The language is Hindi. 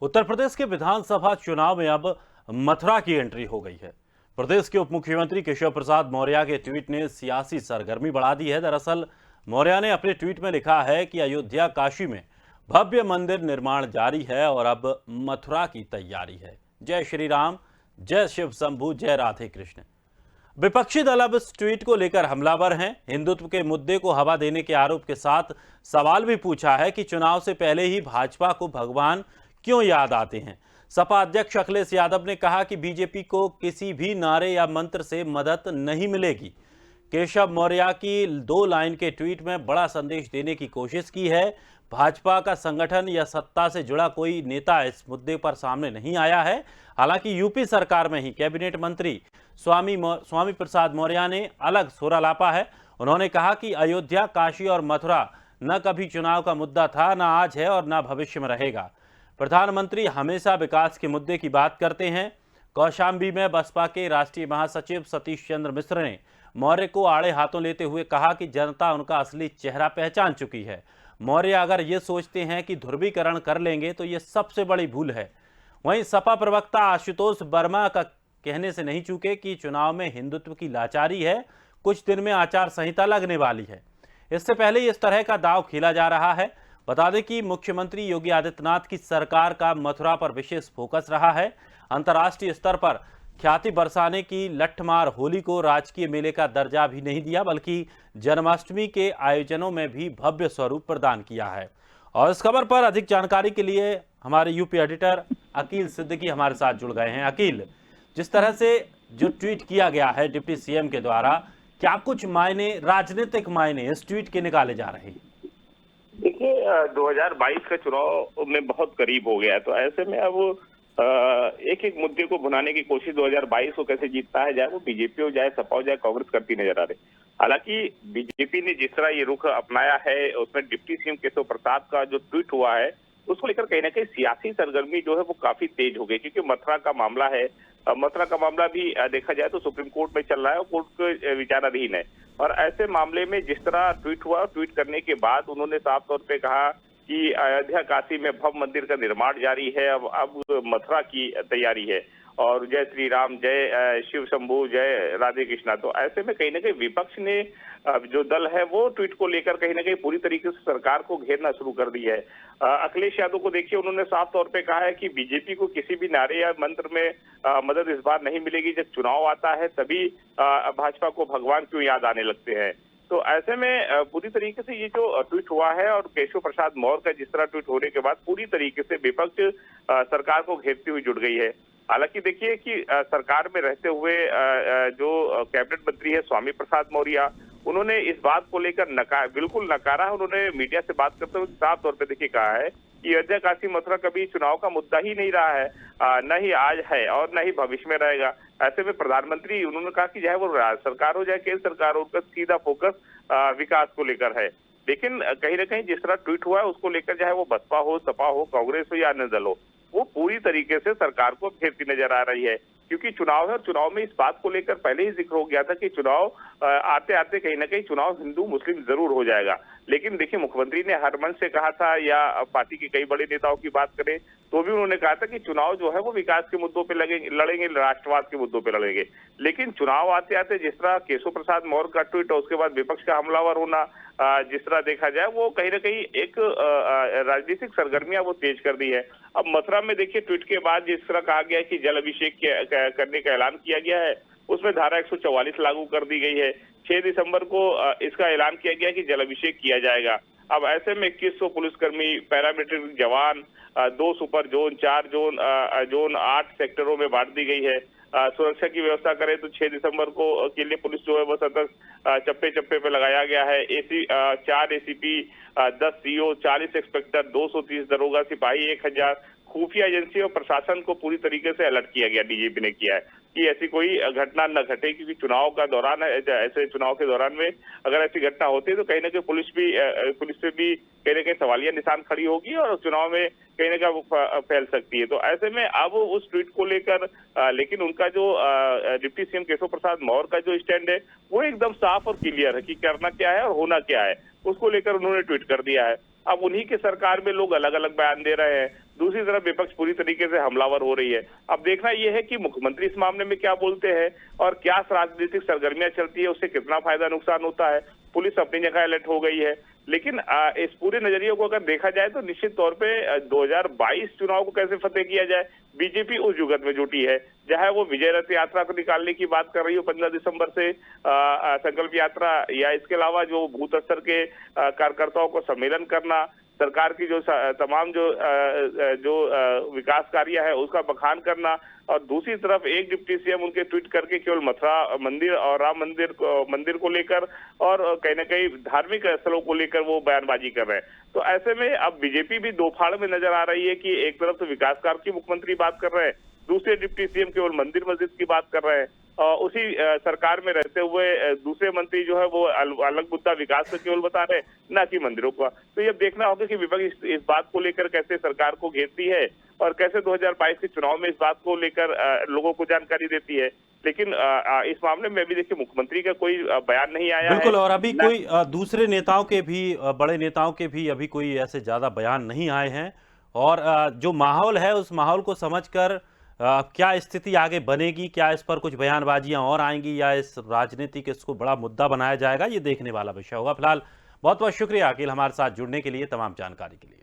उत्तर प्रदेश के विधानसभा चुनाव में अब मथुरा की एंट्री हो गई है। प्रदेश के उप मुख्यमंत्री केशव प्रसाद मौर्य के ट्वीट ने सियासी सरगर्मी बढ़ा दी है। दरअसल मौर्य ने अपने ट्वीट में लिखा है कि अयोध्या काशी में भव्य मंदिर निर्माण जारी है और अब मथुरा की तैयारी है। जय श्री राम, जय शिव शंभू, जय राधे कृष्ण। विपक्षी दल अब इस ट्वीट को लेकर हमलावर हैं। हिंदुत्व के मुद्दे को हवा देने के आरोप के साथ सवाल भी पूछा है कि चुनाव से पहले ही भाजपा को भगवान क्यों याद आते हैं। सपा अध्यक्ष अखिलेश यादव ने कहा कि बीजेपी को किसी भी नारे या मंत्र से मदद नहीं मिलेगी। केशव मौर्य की 2 लाइन के ट्वीट में बड़ा संदेश देने की कोशिश की है। भाजपा का संगठन या सत्ता से जुड़ा कोई नेता इस मुद्दे पर सामने नहीं आया है। हालांकि यूपी सरकार में ही कैबिनेट मंत्री स्वामी प्रसाद मौर्य ने अलग सुर आलापा है। उन्होंने कहा कि अयोध्या, काशी और मथुरा न कभी चुनाव का मुद्दा था, न आज है और न भविष्य में रहेगा। प्रधानमंत्री हमेशा विकास के मुद्दे की बात करते हैं। कौशाम्बी में बसपा के राष्ट्रीय महासचिव सतीश चंद्र मिश्र ने मौर्य को आड़े हाथों लेते हुए कहा कि जनता उनका असली चेहरा पहचान चुकी है। मौर्य अगर ये सोचते हैं कि ध्रुवीकरण कर लेंगे तो ये सबसे बड़ी भूल है। वहीं सपा प्रवक्ता आशुतोष वर्मा का कहने से नहीं चूके कि चुनाव में हिंदुत्व की लाचारी है। कुछ दिन में आचार संहिता लगने वाली है। इससे पहले इस तरह का दांव खेला जा रहा है। बता दें कि मुख्यमंत्री योगी आदित्यनाथ की सरकार का मथुरा पर विशेष फोकस रहा है। अंतर्राष्ट्रीय स्तर पर ख्याति बरसाने की लठमार होली को राजकीय मेले का दर्जा भी नहीं दिया, बल्कि जन्माष्टमी के आयोजनों में भी भव्य स्वरूप प्रदान किया है। और इस खबर पर अधिक जानकारी के लिए हमारे यूपी एडिटर अकील सिद्दीकी हमारे साथ जुड़ गए हैं। अकील, जिस तरह से जो ट्वीट किया गया है डिप्टी सीएम के द्वारा, क्या कुछ मायने, राजनीतिक मायने इस ट्वीट के निकाले जा रहे हैं? देखिए, 2022 का चुनाव में बहुत करीब हो गया है, तो ऐसे में अब एक एक मुद्दे को भुनाने की कोशिश 2022 को कैसे जीतता है, चाहे वो बीजेपी हो, चाहे सपा हो, चाहे कांग्रेस, करती नजर आ रही। हालांकि बीजेपी ने जिस तरह ये रुख अपनाया है, उसमें डिप्टी सीएम केशव प्रसाद का जो ट्वीट हुआ है उसको लेकर कहीं ना कहीं सियासी सरगर्मी जो है वो काफी तेज हो गई, क्योंकि मथुरा का मामला है। मथुरा का मामला भी देखा जाए तो सुप्रीम कोर्ट में चल रहा है और कोर्ट के विचाराधीन है। और ऐसे मामले में जिस तरह ट्वीट हुआ, ट्वीट करने के बाद उन्होंने साफ तौर पे कहा कि अयोध्या काशी में भव्य मंदिर का निर्माण जारी है, अब मथुरा की तैयारी है, और जय श्री राम, जय शिव शंभू, जय राधे कृष्णा। तो ऐसे में कहीं ना कहीं विपक्ष ने जो दल है वो ट्वीट को लेकर कहीं ना कहीं पूरी तरीके से सरकार को घेरना शुरू कर दिया है। अखिलेश यादव को देखिए, उन्होंने साफ तौर पे कहा है कि बीजेपी को किसी भी नारे या मंत्र में मदद इस बार नहीं मिलेगी। जब चुनाव आता है तभी भाजपा को भगवान क्यों याद आने लगते हैं। तो ऐसे में पूरी तरीके से ये जो ट्वीट हुआ है, और केशव प्रसाद मौर्य का जिस तरह ट्वीट होने के बाद पूरी तरीके से विपक्ष सरकार को घेरती हुई जुड़ गई है। हालांकि देखिए कि सरकार में रहते हुए जो कैबिनेट मंत्री है स्वामी प्रसाद मौर्य, उन्होंने इस बात को लेकर बिल्कुल नकारा है। उन्होंने मीडिया से बात करते हुए साफ तौर पे देखिए कहा है कि अयोध्या, काशी, मथुरा कभी चुनाव का मुद्दा ही नहीं रहा है, न ही आज है और न ही भविष्य में रहेगा। ऐसे में प्रधानमंत्री, उन्होंने कहा कि चाहे वो राज्य सरकार हो, चाहे केंद्र सरकार हो, उनका सीधा फोकस विकास को लेकर है। लेकिन कहीं ना कहीं जिस तरह ट्वीट हुआ है उसको लेकर, चाहे वो बसपा हो, सपा हो, कांग्रेस हो या अन्य दल हो, वो पूरी तरीके से सरकार को घेरती नजर आ रही है। क्योंकि चुनाव है और चुनाव में इस बात को लेकर पहले ही जिक्र हो गया था कि चुनाव आते आते कहीं ना कहीं चुनाव हिंदू मुस्लिम जरूर हो जाएगा। लेकिन देखिए, मुख्यमंत्री ने हर मंच से कहा था, या पार्टी के कई बड़े नेताओं की बात करें तो भी उन्होंने कहा था कि चुनाव जो है वो विकास के मुद्दों पे लड़ेंगे, राष्ट्रवाद के मुद्दों पे लड़ेंगे। लेकिन चुनाव आते आते जिस तरह केशव प्रसाद मौर्य का ट्वीट और उसके बाद विपक्ष का हमलावर होना, जिस तरह देखा जाए, वो कहीं ना कहीं एक राजनीतिक सरगर्मियां वो तेज कर दी है। अब मथुरा में देखिए, ट्वीट के बाद जिस तरह कहा गया कि जल अभिषेक करने का ऐलान किया गया है, उसमें धारा 144 लागू कर दी गई है। 6 दिसंबर को इसका ऐलान किया गया कि जल अभिषेक किया जाएगा। अब ऐसे में 2100 पुलिसकर्मी, पैरामिलिट्री जवान, 2 सुपर जोन, 4 जोन 8 सेक्टरों में बांट दी गई है। सुरक्षा की व्यवस्था करें तो 6 दिसंबर को के लिए पुलिस जो है वो सतत चप्पे चप्पे पे लगाया गया है। 4 एसीपी, 10 सीओ, 40 इंस्पेक्टर, 230 दरोगा सिपाही, 1000 खुफिया एजेंसी और प्रशासन को पूरी तरीके से अलर्ट किया गया, डीजीपी ने किया है कि ऐसी कोई घटना न घटे। क्योंकि चुनाव का दौरान है, ऐसे चुनाव के दौरान में अगर ऐसी घटना होती है तो कहीं ना कहीं पुलिस पे भी कहीं ना कहीं सवालिया निशान खड़ी होगी और चुनाव में कहीं ना कहीं फैल सकती है। तो ऐसे में अब उस ट्वीट को लेकर लेकिन उनका जो डिप्टी सीएम केशव प्रसाद मौर्य का जो स्टैंड है वो एकदम साफ और क्लियर है कि करना क्या है और होना क्या है, उसको लेकर उन्होंने ट्वीट कर दिया है। अब उन्हीं के सरकार में लोग अलग अलग बयान दे रहे हैं। दूसरी तरफ विपक्ष पूरी तरीके से हमलावर हो रही है। अब देखना यह है कि मुख्यमंत्री इस मामले में क्या बोलते हैं और क्या राजनीतिक सरगर्मियां चलती है, उससे कितना फायदा नुकसान होता है। पुलिस अपनी जगह अलर्ट हो गई है, लेकिन इस पूरे नजरिए को अगर देखा जाए तो निश्चित तौर पे 2022 चुनाव को कैसे फतेह किया जाए, बीजेपी उस जुगत में जुटी है। चाहे वो विजय रथ यात्रा को निकालने की बात कर रही हो 15 दिसंबर से, संकल्प यात्रा, या इसके अलावा जो बूथ स्तर के कार्यकर्ताओं को सम्मेलन करना, सरकार की जो तमाम जो विकास कार्य है उसका बखान करना, और दूसरी तरफ एक डिप्टी सीएम उनके ट्वीट करके केवल मथुरा मंदिर और राम मंदिर को लेकर और कहीं ना कहीं धार्मिक स्थलों को लेकर वो बयानबाजी कर रहे हैं। तो ऐसे में अब बीजेपी भी दो फाड़ में नजर आ रही है कि एक तरफ तो विकास कार्य की मुख्यमंत्री बात कर रहे हैं, दूसरे डिप्टी सीएम केवल मंदिर मस्जिद की बात कर रहे हैं। उसी सरकार में रहते हुए दूसरे मंत्री जो है वो अलग मुद्दा विकास को केवल बता रहे हैं, ना कि मंदिरों का। तो ये देखना होगा कि विपक्ष इस बात को लेकर कैसे सरकार को घेरती है और कैसे 2022 के चुनाव में इस बात को लेकर लोगों को जानकारी देती है। लेकिन इस मामले में अभी देखिए मुख्यमंत्री का कोई बयान नहीं आया बिल्कुल, है। और अभी कोई दूसरे नेताओं के भी, बड़े नेताओं के भी अभी कोई ऐसे ज्यादा बयान नहीं आए हैं। और जो माहौल है उस माहौल को समझकर क्या स्थिति आगे बनेगी, क्या इस पर कुछ बयानबाजियां और आएंगी या इस राजनीतिक इसको बड़ा मुद्दा बनाया जाएगा, ये देखने वाला विषय होगा। फिलहाल बहुत बहुत शुक्रिया अकील, हमारे साथ जुड़ने के लिए, तमाम जानकारी के लिए।